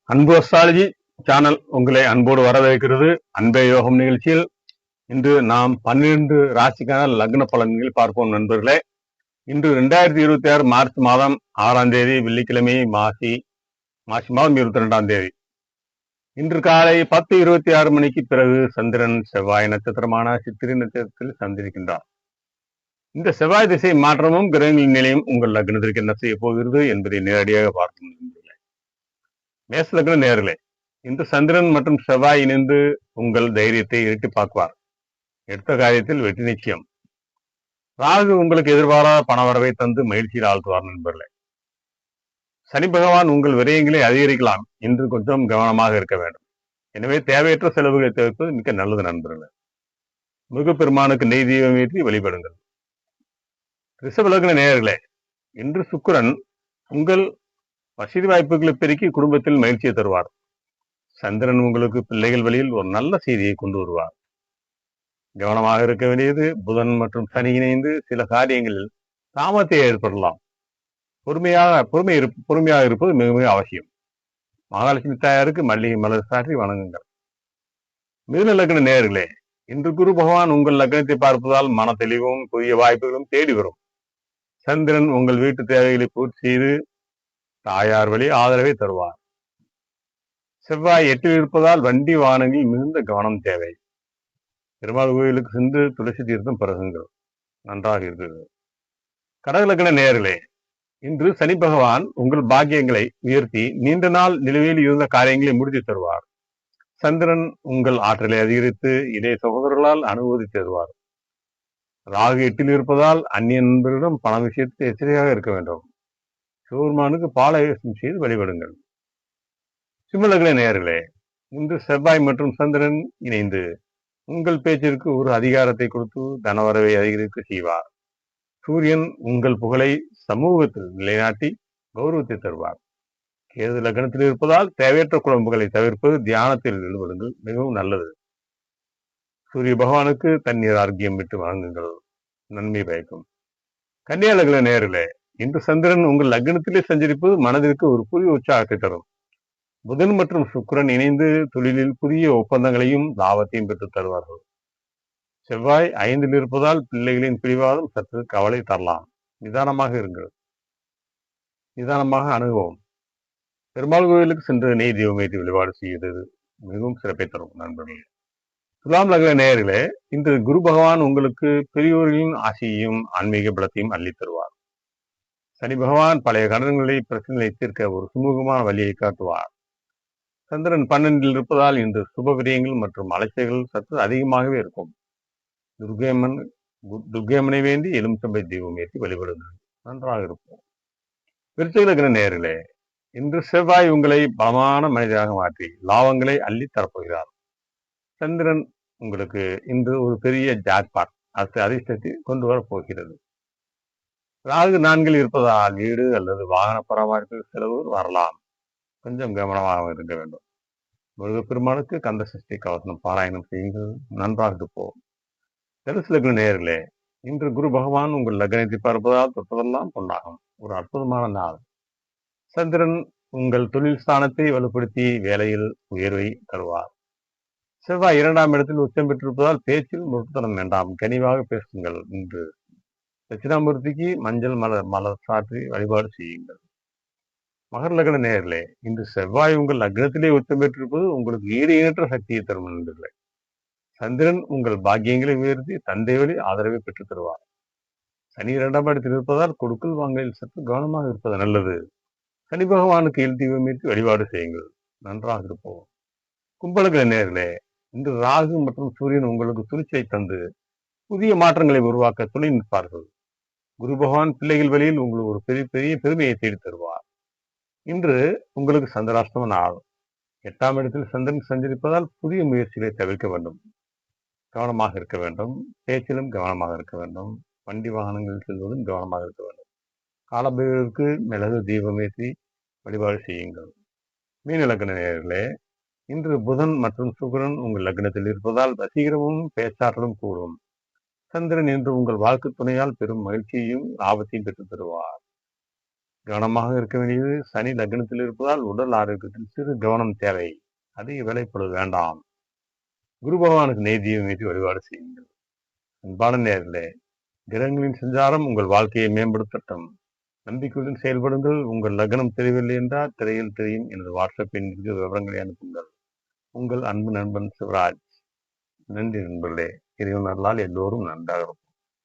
அன்பு astrology channel உங்களை அன்போடு வரவேற்கிறது. அன்பே யோகம் நிகழ்ச்சியில் இன்று நாம் 12 ராசிக்கான லக்ன பலன்கள் பார்ப்போம் நண்பர்களே. இன்று 2026 மார்ச் மாதம் 6ஆம் தேதி வெள்ளிக்கிழமை, மாசி மாதம் 22ஆம் தேதி. இன்று காலை 10:26 மணிக்கு பிறகு சந்திரன் செவ்வாய் நட்சத்திரமான சித்திரை நட்சத்திரத்தில் சந்திருக்கின்றார். இந்த செவ்வாய் திசை மாற்றமும் கிரகங்களின் நிலையும் உங்கள் லக்னத்திற்கு என்ன செய்ய போகிறது என்பதை நேரடியாக பார்க்கும் நண்பர்களே. மேஷ லக்ன நேயர்களே, இன்று சந்திரன் மற்றும் செவ்வாய் இணைந்து உங்கள் தைரியத்தை இரட்டிப்பாக்குவார். எடுத்த காரியத்தில் வெற்றி நிச்சயம். ராகு உங்களுக்கு எதிர்பாராத பணவரவை தந்து மகிழ்ச்சியில் ஆழ்த்துவார் நண்பர்களே. சனி பகவான் உங்கள் விரயங்களை அதிகரிக்கலாம். இன்று கொஞ்சம் கவனமாக இருக்க வேண்டும். எனவே தேவையற்ற செலவுகளை தவிர்ப்பது மிக நல்லது நண்பர்களே. முருகப்பெருமானுக்கு நெய் தீபம் ஏற்றி வழிபடுங்கள். ரிஷப லக்ன நேயர்களே, இன்று சுக்கிரன் உங்கள் வசதி வாய்ப்புகளை பெருக்கி குடும்பத்தில் மகிழ்ச்சியை தருவார். சந்திரன் உங்களுக்கு பிள்ளைகள் வழியில் ஒரு நல்ல செய்தியை கொண்டு வருவார். கவனமாக இருக்க வேண்டியது, புதன் மற்றும் சனி இணைந்து சில காரியங்களில் தாமத்தை ஏற்படலாம். பொறுமையாக இருப்பது மிக மிக அவசியம். மகாலட்சுமி தாயாருக்கு மல்லிகை மலர் சாற்றி வணங்குங்கள். மிதுன லக்ன நேயர்களே, இன்று குரு பகவான் உங்கள் லக்னத்தை பார்ப்பதால் மன தெளிவும் புதிய வாய்ப்புகளும் தேடி வரும். சந்திரன் உங்கள் வீட்டு தேவைகளை பூர்த்தி செய்து தாயார் வழி ஆதரவை தருவார். செவ்வாய் 8 இருப்பதால் வண்டி வாகனங்களில் மிகுந்த கவனம் தேவை. பெருமாள் கோயிலுக்கு சென்று துளசி தீர்த்தம் பருகுங்கள், நன்றாக இருக்கிறது. கடகலக்கண நேயர்களே, இன்று சனி பகவான் உங்கள் பாக்கியங்களை உயர்த்தி நீண்ட நாள் நிலுவையில் இருந்த காரியங்களை முடித்து தருவார். சந்திரன் உங்கள் ஆற்றலை அதிகரித்து இளைய சகோதரர்களால் அனுபூதி தருவார். ராகு 8 இருப்பதால் அந்நிய நண்பர்களிடம் பண விஷயத்தில் எச்சரிக்கையாக இருக்க வேண்டும். சிவபெருமானுக்கு பால அபிஷேகம் செய்து வழிபடுங்கள். சிம்மலக்ன நேயர்களே, இன்று செவ்வாய் மற்றும் சந்திரன் இணைந்து உங்கள் பேச்சிற்கு ஒரு அதிகாரத்தை கொடுத்து தனவரவை அதிகரிக்க செய்வார். சூரியன் உங்கள் புகழை சமூகத்தில் நிலைநாட்டி கௌரவத்தை தருவார். கேது லக்னத்தில் இருப்பதால் தேவையற்ற குழம்புகளை தவிர்ப்பது, தியானத்தில் ஈடுபடுங்கள், மிகவும் நல்லது. சூரிய பகவானுக்கு தண்ணீர் ஆர்க்கியம் விட்டு வழங்குங்கள், நன்மை பயக்கும். கன்னியா லக்ன நேயர்களே, இன்று சந்திரன் உங்கள் லக்னத்திலே சஞ்சரிப்பது மனதிற்கு ஒரு புதிய உற்சாகத்தை தரும். புதன் மற்றும் சுக்கிரன் இணைந்து தொழிலில் புதிய ஒப்பந்தங்களையும் லாபத்தையும் பெற்று தருவார்கள். செவ்வாய் 5 இருப்பதால் பிள்ளைகளின் பிடிவாதம் சற்று கவலை தரலாம். நிதானமாக இருங்கள், நிதானமாக அணுகவும். பெருமாள் கோயிலுக்கு சென்று நெய் தீபம் ஏற்றி வழிபாடு செய்கிறது மிகவும் சிறப்பை தரும் நண்பர்களே. துலாம் லக்ன நேயர்களே, இன்று குரு பகவான் உங்களுக்கு பெரியோர்களின் ஆசையையும் ஆன்மீக பலத்தையும் அள்ளி தருவார். சனி பகவான் பழைய கடன்களை பிரச்சனைகளை தீர்க்க ஒரு சுமூகமான வழியை காட்டுவார். சந்திரன் 12 இருப்பதால் இன்று சுப விரயங்கள் மற்றும் அலைச்சல்கள் சற்று அதிகமாகவே இருக்கும். துர்க்கையம்மனை வேண்டி எலுமிச்சம்பை தீபம் ஏற்றி வழிபடுங்கள், நன்றாக இருக்கும். விருச்சிக லக்ன நேயர்களே, இன்று செவ்வாய் உங்களை பலமான மனிதராக மாற்றி லாபங்களை அள்ளி தரப்போகிறார். சந்திரன் உங்களுக்கு இன்று ஒரு பெரிய ஜாக்பாட் அதிர்ஷ்டத்தை கொண்டு வரப்போகிறது. ராகு 4 இருப்பதால் வீடு அல்லது வாகன பராமரிப்பு செலவு வரலாம். கொஞ்சம் கவனமாக இருக்க வேண்டும். முருகப்பெருமானுக்கு கந்த சஷ்டி கவசம் பாராயணம் செய்யுங்கள், நன்றாக போகும். தனுசு லக்ன நேயர்களே, இன்று குரு பகவான் உங்கள் லக்னத்தை பார்ப்பதால் தொட்டதெல்லாம் பொன்னாகும். ஒரு அற்புதமான நாள். சந்திரன் உங்கள் தொழில் ஸ்தானத்தை வலுப்படுத்தி வேலையில் உயர்வை தருவார். செவ்வாய் 2ஆம் இடத்தில் உச்சம் பெற்றிருப்பதால் பேச்சில் முரட்டுத்தனம் வேண்டாம், கனிவாக பேசுங்கள். இன்று தட்சிணாமூர்த்திக்கு மஞ்சள் மலர் சாற்றி வழிபாடு செய்யுங்கள். மகர லக்ன நேயர்களே, இன்று செவ்வாய் உங்கள் லக்னத்திலே உச்சம் பெற்றிருப்பது உங்களுக்கு ஈடு இணையற்ற சக்தியை தரும் நண்பர்களே. சந்திரன் உங்கள் பாக்கியங்களை உயர்த்தி தந்தை வழி ஆதரவை பெற்றுத் தருவார். சனி 2ஆம் இடத்தில் இருப்பதால் கொடுக்கல் வாங்கலில் சற்று கவனமாக இருப்பது நல்லது. சனி பகவானுக்கு எல் தீபம் ஏற்றி வழிபாடு செய்யுங்கள், நன்றாக இருப்போம். கும்பலக்ன நேயர்களே, இன்று ராகு மற்றும் சூரியன் உங்களுக்கு துணிச்சலை தந்து புதிய மாற்றங்களை உருவாக்க துணை நிற்பார்கள். குரு பகவான் பிள்ளைகள் வழியில் உங்களுக்கு ஒரு பெரிய பெருமையை தேடி தருவார். இன்று உங்களுக்கு சந்திராஷ்டம நாள். 8ஆம் இடத்தில் சந்திரன் சஞ்சரிப்பதால் புதிய முயற்சிகளை தவிர்க்க வேண்டும். கவனமாக இருக்க வேண்டும். பேச்சிலும் கவனமாக இருக்க வேண்டும். வண்டி வாகனங்களில் செல்வதும் கவனமாக இருக்க வேண்டும். காலபைரவருக்கு மிளகு தீபம் ஏற்றி வழிபாடு செய்யுங்கள். மீன லக்ன நேயர்களே, இன்று புதன் மற்றும் சுக்கிரன் உங்கள் லக்னத்தில் இருப்பதால் வசீகரமும் பேச்சாற்றலும் கூடும். சந்திரன் இன்று உங்கள் வாழ்க்கை துணையால் பெரும் மகிழ்ச்சியையும் லாபத்தையும் பெற்றுத் தருவார். கவனமாக இருக்க வேண்டியது. சனி லக்னத்தில் இருப்பதால் உடல் ஆரோக்கியத்தில் சிறு கவனம் தேவை. அதிக வேலைப்பட வேண்டாம். குரு பகவானுக்கு நெய் மீறி வழிபாடு செய்யுங்கள். அன்பான நேர்களே, கிரகங்களின் சஞ்சாரம் உங்கள் வாழ்க்கையை மேம்படுத்தட்டும். நம்பிக்கையுடன் செயல்படுங்கள். உங்கள் லக்னம் தெரியவில்லை என்றால் திரையில் தெரியும் எனது வாட்ஸ்அப் எண்ணிற்கு விவரங்களை அனுப்புங்கள். உங்கள் அன்பு நண்பன் சிவராஜ். நன்றி நண்பர்களே. இறைவன் அருளால் எல்லோரும் நன்றாக